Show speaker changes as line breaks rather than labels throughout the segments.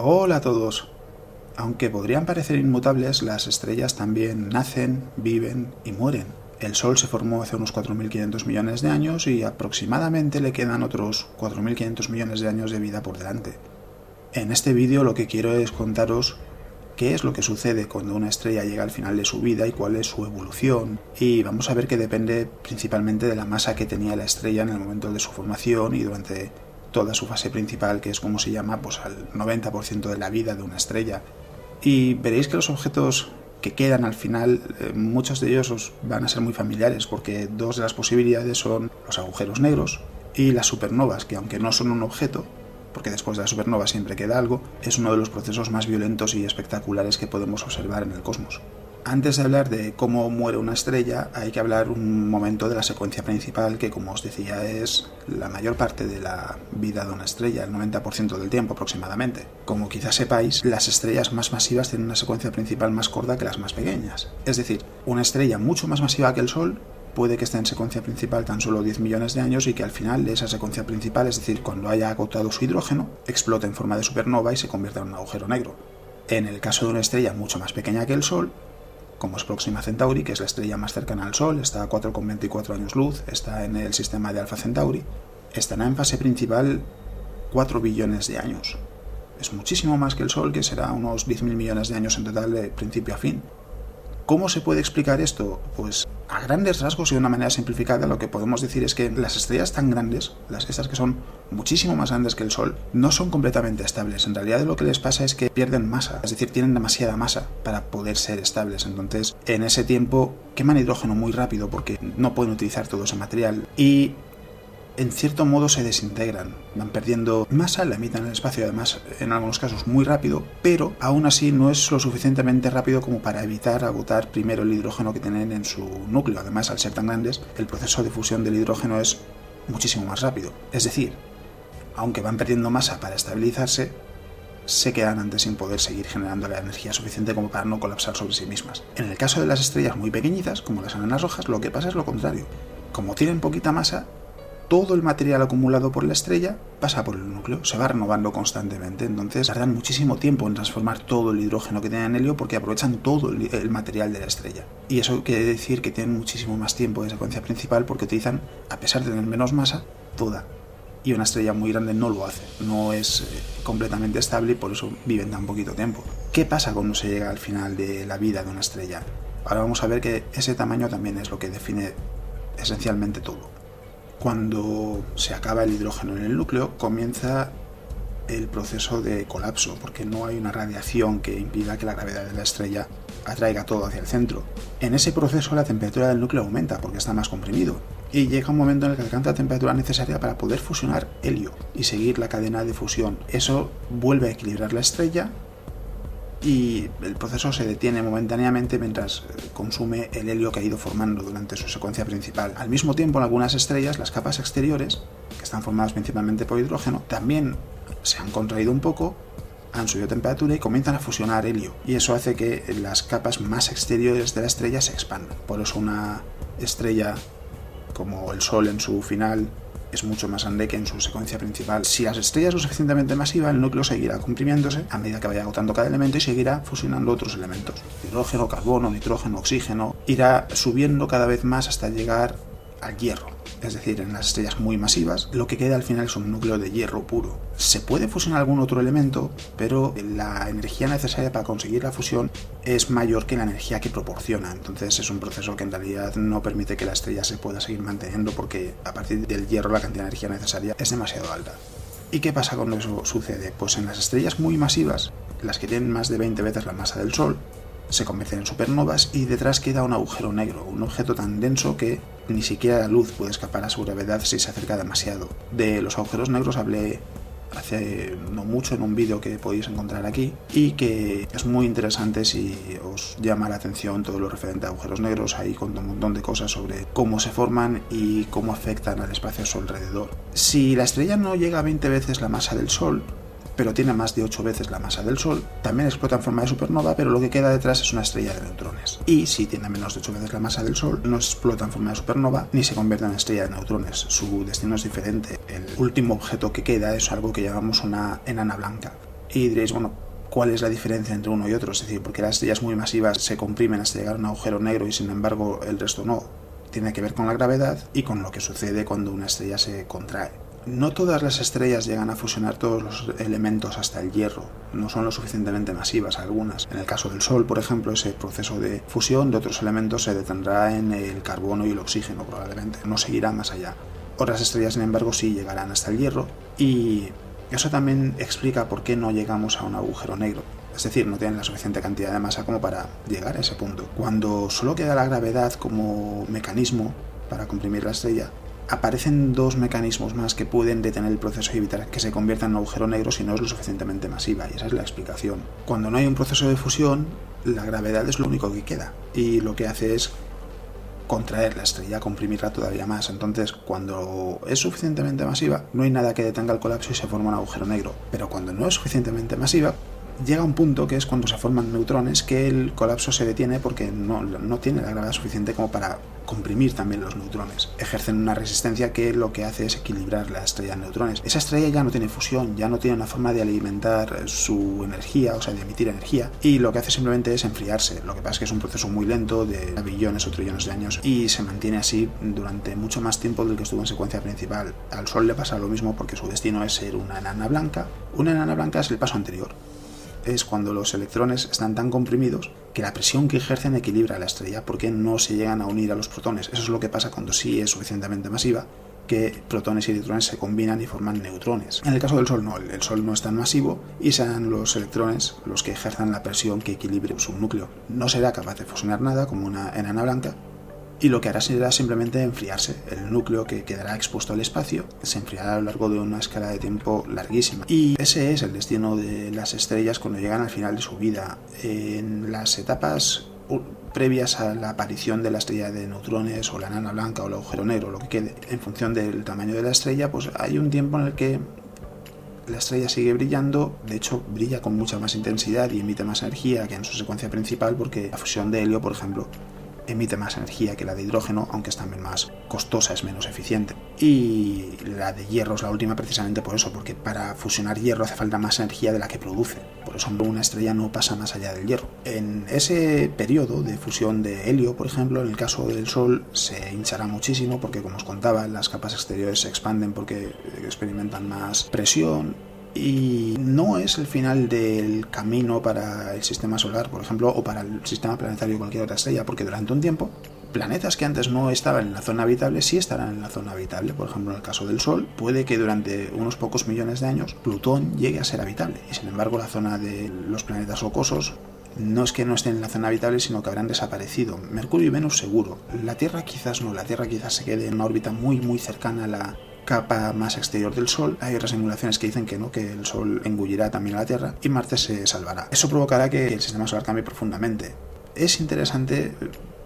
Hola a todos. Aunque podrían parecer inmutables, las estrellas también nacen, viven y mueren. El Sol se formó hace unos 4.500 millones de años y aproximadamente le quedan otros 4.500 millones de años de vida por delante. En este vídeo lo que quiero es contaros qué es lo que sucede cuando una estrella llega al final de su vida y cuál es su evolución. Y vamos a ver que depende principalmente de la masa que tenía la estrella en el momento de su formación y durante toda su fase principal, que es como se llama pues al 90% de la vida de una estrella. Y veréis que los objetos que quedan al final, muchos de ellos os van a ser muy familiares, porque dos de las posibilidades son los agujeros negros y las supernovas, que aunque no son un objeto, porque después de la supernova siempre queda algo, es uno de los procesos más violentos y espectaculares que podemos observar en el cosmos. Antes de hablar de cómo muere una estrella, hay que hablar un momento de la secuencia principal, que como os decía es la mayor parte de la vida de una estrella, el 90% del tiempo aproximadamente. Como quizás sepáis, las estrellas más masivas tienen una secuencia principal más corta que las más pequeñas. Es decir, una estrella mucho más masiva que el Sol puede que esté en secuencia principal tan solo 10 millones de años y que al final de esa secuencia principal, es decir, cuando haya agotado su hidrógeno, explote en forma de supernova y se convierta en un agujero negro. En el caso de una estrella mucho más pequeña que el Sol, como es Próxima Centauri, que es la estrella más cercana al Sol, está a 4,24 años luz, está en el sistema de Alpha Centauri, estará en fase principal 4 billones de años. Es muchísimo más que el Sol, que será unos 10.000 millones de años en total de principio a fin. ¿Cómo se puede explicar esto? Pues a grandes rasgos y de una manera simplificada lo que podemos decir es que las estrellas tan grandes, estas que son muchísimo más grandes que el Sol, no son completamente estables. En realidad lo que les pasa es que pierden masa, es decir, tienen demasiada masa para poder ser estables. Entonces, en ese tiempo queman hidrógeno muy rápido porque no pueden utilizar todo ese material y en cierto modo se desintegran, van perdiendo masa, la emiten en el espacio, además en algunos casos muy rápido, pero aún así no es lo suficientemente rápido como para evitar agotar primero el hidrógeno que tienen en su núcleo. Además, al ser tan grandes, el proceso de fusión del hidrógeno es muchísimo más rápido. Es decir, aunque van perdiendo masa para estabilizarse, se quedan antes sin poder seguir generando la energía suficiente como para no colapsar sobre sí mismas. En el caso de las estrellas muy pequeñitas, como las enanas rojas, lo que pasa es lo contrario. Como tienen poquita masa, todo el material acumulado por la estrella pasa por el núcleo, se va renovando constantemente, entonces tardan muchísimo tiempo en transformar todo el hidrógeno que tienen en helio porque aprovechan todo el material de la estrella. Y eso quiere decir que tienen muchísimo más tiempo de secuencia principal porque utilizan, a pesar de tener menos masa, toda. Y una estrella muy grande no lo hace, no es completamente estable y por eso viven tan poquito tiempo. ¿Qué pasa cuando se llega al final de la vida de una estrella? Ahora vamos a ver que ese tamaño también es lo que define esencialmente todo. Cuando se acaba el hidrógeno en el núcleo, comienza el proceso de colapso, porque no hay una radiación que impida que la gravedad de la estrella atraiga todo hacia el centro. En ese proceso la temperatura del núcleo aumenta porque está más comprimido, y llega un momento en el que alcanza la temperatura necesaria para poder fusionar helio y seguir la cadena de fusión. Eso vuelve a equilibrar la estrella y el proceso se detiene momentáneamente mientras consume el helio que ha ido formando durante su secuencia principal. Al mismo tiempo, en algunas estrellas, las capas exteriores, que están formadas principalmente por hidrógeno, también se han contraído un poco, han subido temperatura y comienzan a fusionar helio. Y eso hace que las capas más exteriores de la estrella se expandan. Por eso una estrella como el Sol en su final es mucho más grande que en su secuencia principal. Si la estrella es lo suficientemente masiva, el núcleo seguirá comprimiéndose a medida que vaya agotando cada elemento y seguirá fusionando otros elementos. Hidrógeno, carbono, nitrógeno, oxígeno. Irá subiendo cada vez más hasta llegar al hierro. Es decir, en las estrellas muy masivas, lo que queda al final es un núcleo de hierro puro. Se puede fusionar algún otro elemento, pero la energía necesaria para conseguir la fusión es mayor que la energía que proporciona. Entonces es un proceso que en realidad no permite que la estrella se pueda seguir manteniendo porque a partir del hierro la cantidad de energía necesaria es demasiado alta. ¿Y qué pasa cuando eso sucede? Pues en las estrellas muy masivas, las que tienen más de 20 veces la masa del Sol, se convierten en supernovas y detrás queda un agujero negro, un objeto tan denso que ni siquiera la luz puede escapar a su gravedad si se acerca demasiado. De los agujeros negros hablé hace no mucho en un vídeo que podéis encontrar aquí y que es muy interesante si os llama la atención todo lo referente a agujeros negros. Ahí cuento un montón de cosas sobre cómo se forman y cómo afectan al espacio a su alrededor. Si la estrella no llega a 20 veces la masa del Sol, pero tiene más de 8 veces la masa del Sol, también explota en forma de supernova, pero lo que queda detrás es una estrella de neutrones. Y si tiene menos de 8 veces la masa del Sol, no explota en forma de supernova ni se convierte en estrella de neutrones. Su destino es diferente. El último objeto que queda es algo que llamamos una enana blanca. Y diréis, bueno, ¿cuál es la diferencia entre uno y otro? Es decir, porque las estrellas muy masivas se comprimen hasta llegar a un agujero negro y sin embargo el resto no. Tiene que ver con la gravedad y con lo que sucede cuando una estrella se contrae. No todas las estrellas llegan a fusionar todos los elementos hasta el hierro, no son lo suficientemente masivas algunas. En el caso del Sol, por ejemplo, ese proceso de fusión de otros elementos se detendrá en el carbono y el oxígeno probablemente, no seguirá más allá. Otras estrellas, sin embargo, sí llegarán hasta el hierro y eso también explica por qué no llegamos a un agujero negro. Es decir, no tienen la suficiente cantidad de masa como para llegar a ese punto. Cuando solo queda la gravedad como mecanismo para comprimir la estrella, aparecen dos mecanismos más que pueden detener el proceso y evitar que se convierta en un agujero negro si no es lo suficientemente masiva, y esa es la explicación. Cuando no hay un proceso de fusión, la gravedad es lo único que queda, y lo que hace es contraer la estrella, comprimirla todavía más. Entonces, cuando es suficientemente masiva, no hay nada que detenga el colapso y se forma un agujero negro. Pero cuando no es suficientemente masiva, llega un punto que es cuando se forman neutrones que el colapso se detiene porque no tiene la gravedad suficiente como para comprimir también los neutrones. Ejercen una resistencia que lo que hace es equilibrar la estrella en neutrones. Esa estrella ya no tiene fusión, ya no tiene una forma de alimentar su energía, o sea, de emitir energía, y lo que hace simplemente es enfriarse. Lo que pasa es que es un proceso muy lento, de billones o trillones de años, y se mantiene así durante mucho más tiempo del que estuvo en secuencia principal. Al Sol le pasa lo mismo porque su destino es ser una enana blanca. Una enana blanca es el paso anterior. Es cuando los electrones están tan comprimidos que la presión que ejercen equilibra a la estrella porque no se llegan a unir a los protones. Eso es lo que pasa cuando sí es suficientemente masiva, que protones y electrones se combinan y forman neutrones. En el caso del Sol no, el Sol no es tan masivo y serán los electrones los que ejerzan la presión que equilibre su núcleo. No será capaz de fusionar nada como una enana blanca, y lo que hará será simplemente enfriarse. El núcleo, que quedará expuesto al espacio, se enfriará a lo largo de una escala de tiempo larguísima. Y ese es el destino de las estrellas cuando llegan al final de su vida. En las etapas previas a la aparición de la estrella de neutrones o la enana blanca o el agujero negro, lo que quede, en función del tamaño de la estrella, pues hay un tiempo en el que la estrella sigue brillando. De hecho, brilla con mucha más intensidad y emite más energía que en su secuencia principal, porque la fusión de helio, por ejemplo, emite más energía que la de hidrógeno, aunque es también más costosa, es menos eficiente. Y la de hierro es la última precisamente por eso, porque para fusionar hierro hace falta más energía de la que produce. Por eso una estrella no pasa más allá del hierro. En ese periodo de fusión de helio, por ejemplo, en el caso del Sol, se hinchará muchísimo porque, como os contaba, las capas exteriores se expanden porque experimentan más presión. Y no es el final del camino para el sistema solar, por ejemplo, o para el sistema planetario o cualquier otra estrella, porque durante un tiempo planetas que antes no estaban en la zona habitable sí estarán en la zona habitable. Por ejemplo, en el caso del Sol, puede que durante unos pocos millones de años Plutón llegue a ser habitable, y sin embargo la zona de los planetas rocosos no es que no estén en la zona habitable, sino que habrán desaparecido. Mercurio y Venus seguro. La Tierra quizás no, la Tierra quizás se quede en una órbita muy cercana a la capa más exterior del Sol. Hay otras simulaciones que dicen que no, que el Sol engullirá también a la Tierra y Marte se salvará. Eso provocará que el sistema solar cambie profundamente. Es interesante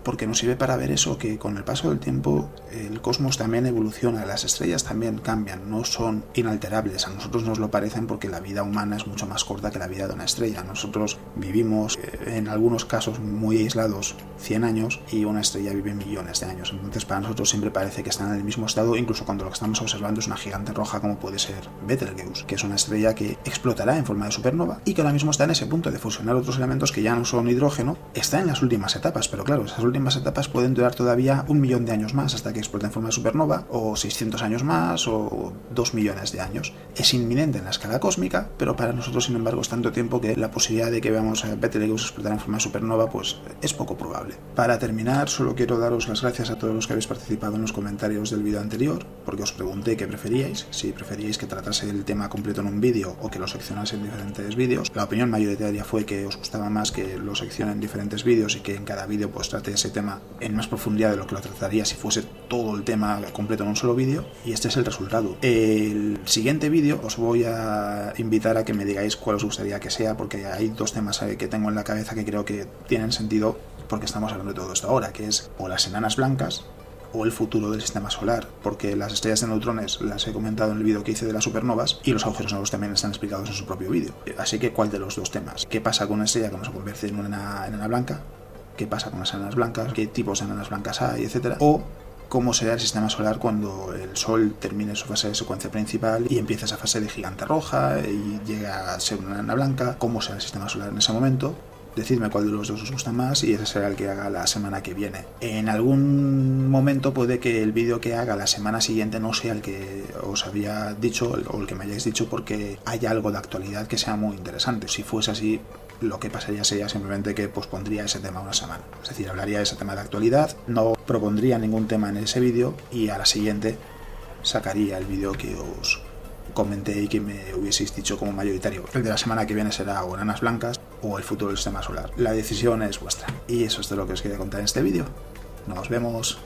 porque nos sirve para ver eso, que con el paso del tiempo el cosmos también evoluciona, las estrellas también cambian, no son inalterables. A nosotros nos lo parecen porque la vida humana es mucho más corta que la vida de una estrella. Nosotros vivimos, en algunos casos muy aislados, 100 años, y una estrella vive millones de años. Entonces para nosotros siempre parece que están en el mismo estado, incluso cuando lo que estamos observando es una gigante roja como puede ser Betelgeuse, que es una estrella que explotará en forma de supernova y que ahora mismo está en ese punto de fusionar otros elementos que ya no son hidrógeno. Está en las últimas etapas, pero claro, esas últimas etapas pueden durar todavía 1 millón de años más hasta que explote en forma de supernova, o 600 años más, o 2 millones de años. Es inminente en la escala cósmica, pero para nosotros, sin embargo, es tanto tiempo que la posibilidad de que veamos a Betelgeuse explotar en forma de supernova pues es poco probable. Para terminar, solo quiero daros las gracias a todos los que habéis participado en los comentarios del vídeo anterior, porque os pregunté qué preferíais, si preferíais que tratase el tema completo en un vídeo o que lo seccionase en diferentes vídeos. La opinión mayoritaria fue que os gustaba más que lo seccione en diferentes vídeos y que en cada vídeo pues trate ese tema en más profundidad de lo que lo trataría si fuese todo el tema completo en un solo vídeo, y este es el resultado. El siguiente vídeo os voy a invitar a que me digáis cuál os gustaría que sea, porque hay dos temas que tengo en la cabeza que creo que tienen sentido porque estamos hablando de todo esto ahora, que es o las enanas blancas o el futuro del sistema solar, porque las estrellas de neutrones las he comentado en el vídeo que hice de las supernovas, y los agujeros negros también están explicados en su propio vídeo. Así que, ¿cuál de los dos temas? ¿Qué pasa con una estrella que no se convierte en una enana blanca? ¿Qué pasa con las enanas blancas? ¿Qué tipos de enanas blancas hay? Etcétera. O cómo será el sistema solar cuando el Sol termine su fase de secuencia principal y empiece esa fase de gigante roja y llega a ser una enana blanca, cómo será el sistema solar en ese momento. Decidme cuál de los dos os gusta más y ese será el que haga la semana que viene. En algún momento puede que el vídeo que haga la semana siguiente no sea el que os había dicho o el que me hayáis dicho, porque hay algo de actualidad que sea muy interesante. Si fuese así, lo que pasaría sería simplemente que pospondría ese tema una semana. Es decir, hablaría de ese tema de actualidad, no propondría ningún tema en ese vídeo y a la siguiente sacaría el vídeo que os comenté y que me hubieseis dicho como mayoritario. El de la semana que viene será o enanas blancas o el futuro del sistema solar. La decisión es vuestra. Y eso es de lo que os quería contar en este vídeo. Nos vemos.